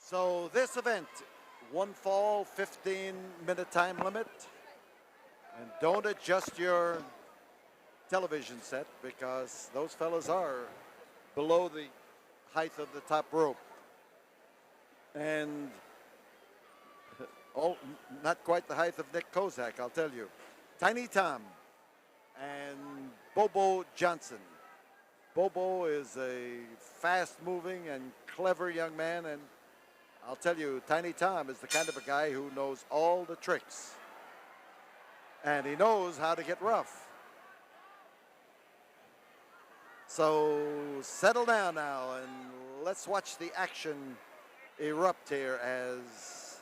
So this event, one fall, 15-minute time limit. And don't adjust your television set because those fellas are below the height of the top rope. And oh, not quite the height of Nick Kozak, I'll tell you. Tiny Tom and Bobo Johnson. Bobo is a fast-moving and clever young man, and I'll tell you, Tiny Tom is the kind of a guy who knows all the tricks. And he knows how to get rough. So settle down now and let's watch the action erupt here as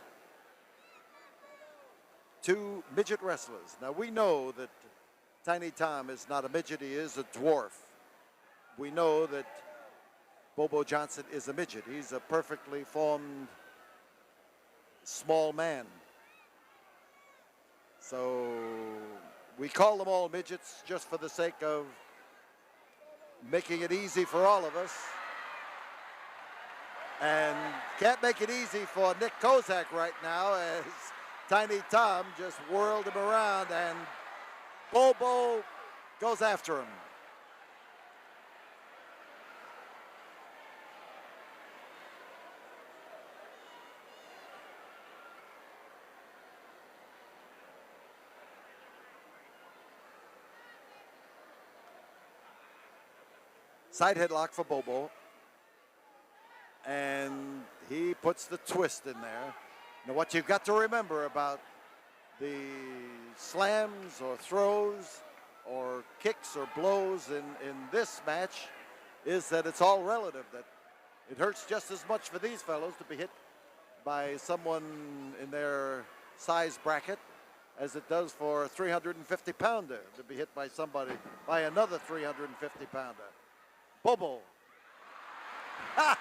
two midget wrestlers. Now we know that Tiny Tom is not a midget, he is a dwarf. We know that Bobo Johnson is a midget. He's a perfectly formed small man. So we call them all midgets just for the sake of making it easy for all of us. And can't make it easy for Nick Kozak right now as Tiny Tom just whirled him around and Bobo goes after him. Side headlock for Bobo. And he puts the twist in there. Now what you've got to remember about the slams or throws or kicks or blows in this match is that it's all relative, that it hurts just as much for these fellows to be hit by someone in their size bracket as it does for a 350-pounder to be hit by somebody, by another 350-pounder. Bobo. Ha!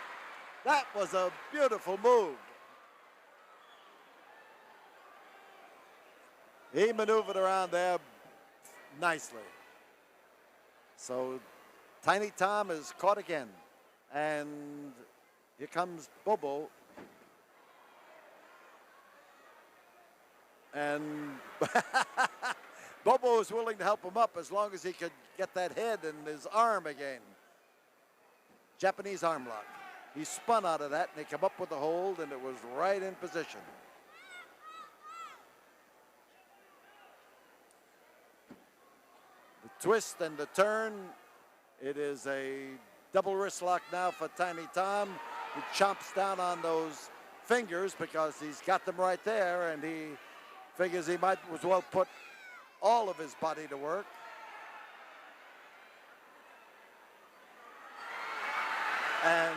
That was a beautiful move. He maneuvered around there nicely. So Tiny Tom is caught again. And here comes Bobo. And Bobo is willing to help him up as long as he could get that head and his arm again. Japanese arm lock. He spun out of that and he came up with the hold and it was right in position. The twist and the turn. It is a double wrist lock now for Tiny Tom. He chomps down on those fingers because he's got them right there and he figures he might as well put all of his body to work. And,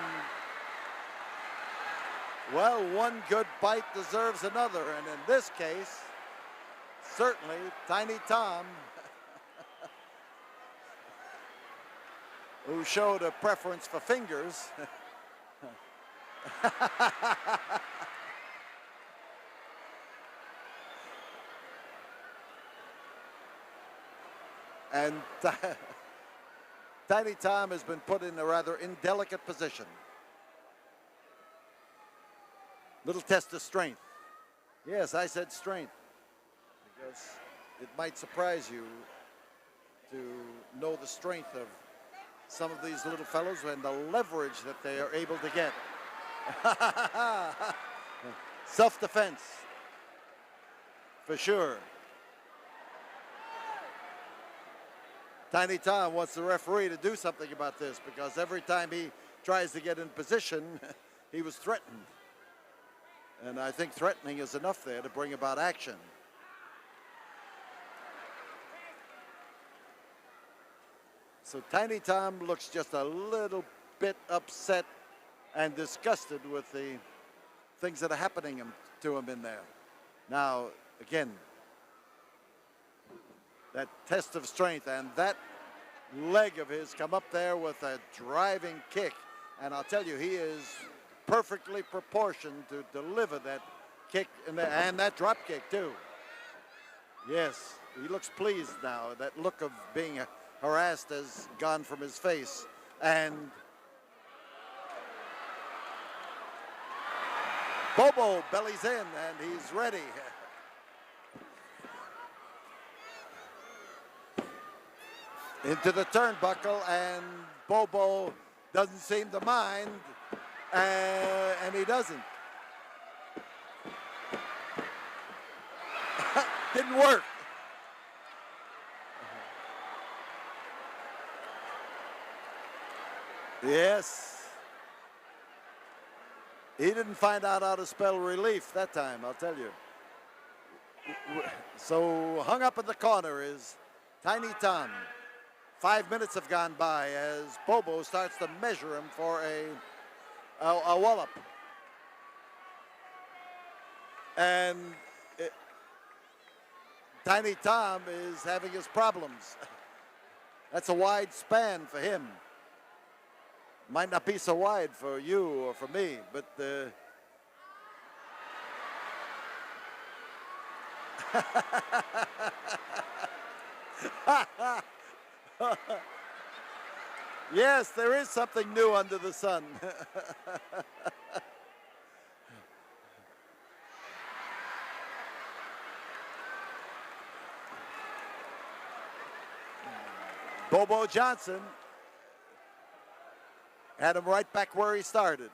well, one good bite deserves another. And in this case, certainly Tiny Tom, who showed a preference for fingers, and Tiny Tom has been put in a rather indelicate position. Little test of strength. Yes, I said strength because it might surprise you to know the strength of some of these little fellows and the leverage that they are able to get. Self-defense, for sure. Tiny Tom wants the referee to do something about this because every time he tries to get in position, he was threatened. And I think threatening is enough there to bring about action. So Tiny Tom looks just a little bit upset and disgusted with the things that are happening to him in there. Now, again, that test of strength, and that leg of his come up there with a driving kick. And I'll tell you, he is perfectly proportioned to deliver that kick and that drop kick too. Yes, he looks pleased now. That look of being harassed has gone from his face. And Bobo bellies in, and he's ready. Into the turnbuckle, and Bobo doesn't seem to mind, and he doesn't. Didn't work. Yes. He didn't find out how to spell relief that time, I'll tell you. So hung up in the corner is Tiny Tom. 5 minutes have gone by as Bobo starts to measure him for a wallop. And Tiny Tom is having his problems. That's a wide span for him. Might not be so wide for you or for me, but yes, there is something new under the sun. Bobo Johnson had him right back where he started.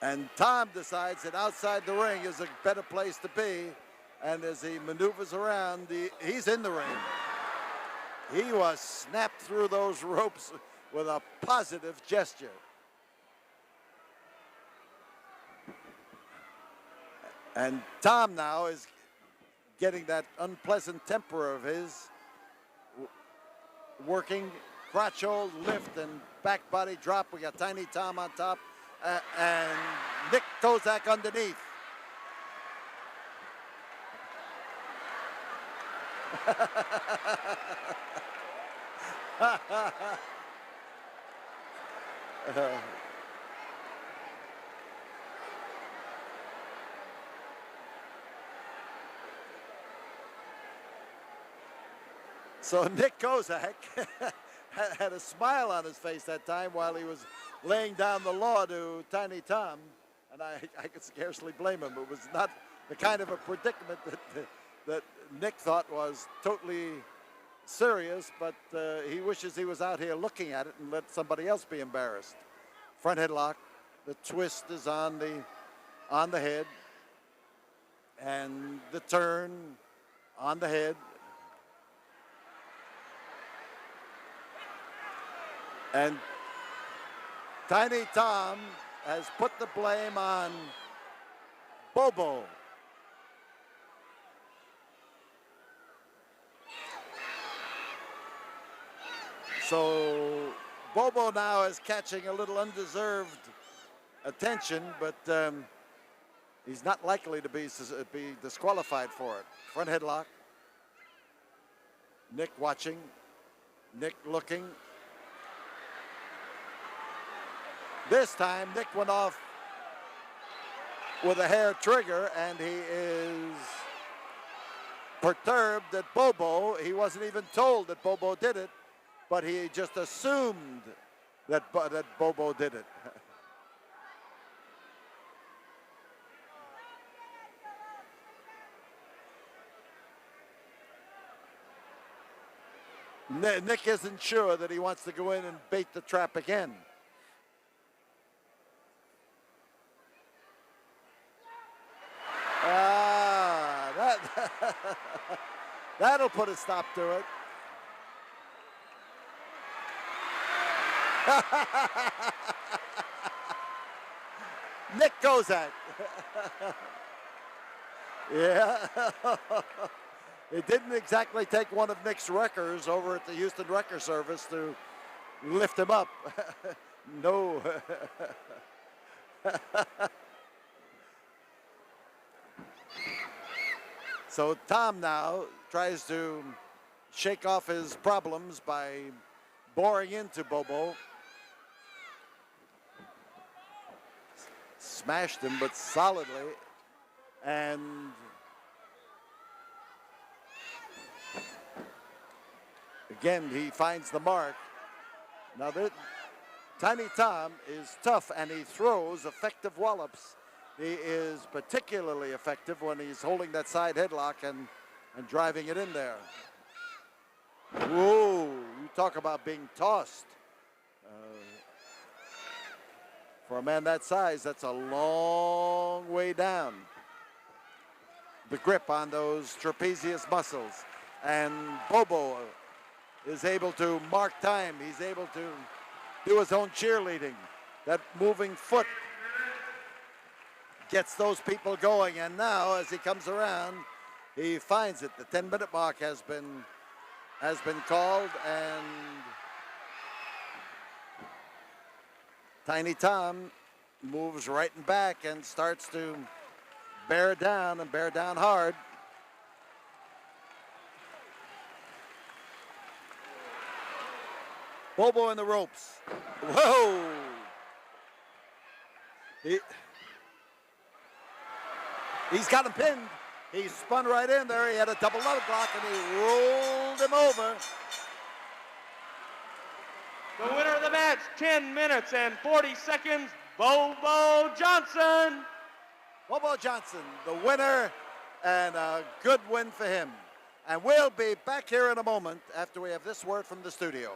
And Tom decides that outside the ring is a better place to be. And as he maneuvers around, he's in the ring. He was snapped through those ropes with a positive gesture. And Tom now is getting that unpleasant temper of his, working crotch hold, lift, and back body drop. We got Tiny Tom on top, and Nick Kozak underneath. So Nick Kozak had a smile on his face that time while he was laying down the law to Tiny Tom, and I could scarcely blame him. It was not the kind of a predicament that Nick thought was totally serious, but he wishes he was out here looking at it and let somebody else be embarrassed. Front headlock, the twist is on the head, and the turn on the head. And Tiny Tom has put the blame on Bobo. So Bobo now is catching a little undeserved attention, but he's not likely to be disqualified for it. Front headlock. Nick watching. Nick looking. This time, Nick went off with a hair trigger, and he is perturbed that Bobo, he wasn't even told that Bobo did it, but he just assumed that Bobo did it. Nick isn't sure that he wants to go in and bait the trap again. That'll put a stop to it. Nick Kozak. Yeah. It didn't exactly take one of Nick's wreckers over at the Houston Wrecker Service to lift him up. No. So Tom now tries to shake off his problems by boring into Bobo. Smashed him, but solidly. And Again, he finds the mark. Now, Tiny Tom is tough, and he throws effective wallops. He is particularly effective when he's holding that side headlock and driving it in there. Whoa, you talk about being tossed. For a man that size, that's a long way down. The grip on those trapezius muscles. And Bobo is able to mark time. He's able to do his own cheerleading. That moving foot gets those people going. And now, as he comes around, he finds it. The 10-minute mark has been called, and Tiny Tom moves right and back and starts to bear down and bear down hard. Bobo in the ropes. Whoa! He's got him pinned. He spun right in there. He had a double leg block, and he rolled him over. The winner of the match, 10 minutes and 40 seconds, Bobo Johnson. Bobo Johnson, the winner, and a good win for him. And we'll be back here in a moment after we have this word from the studio.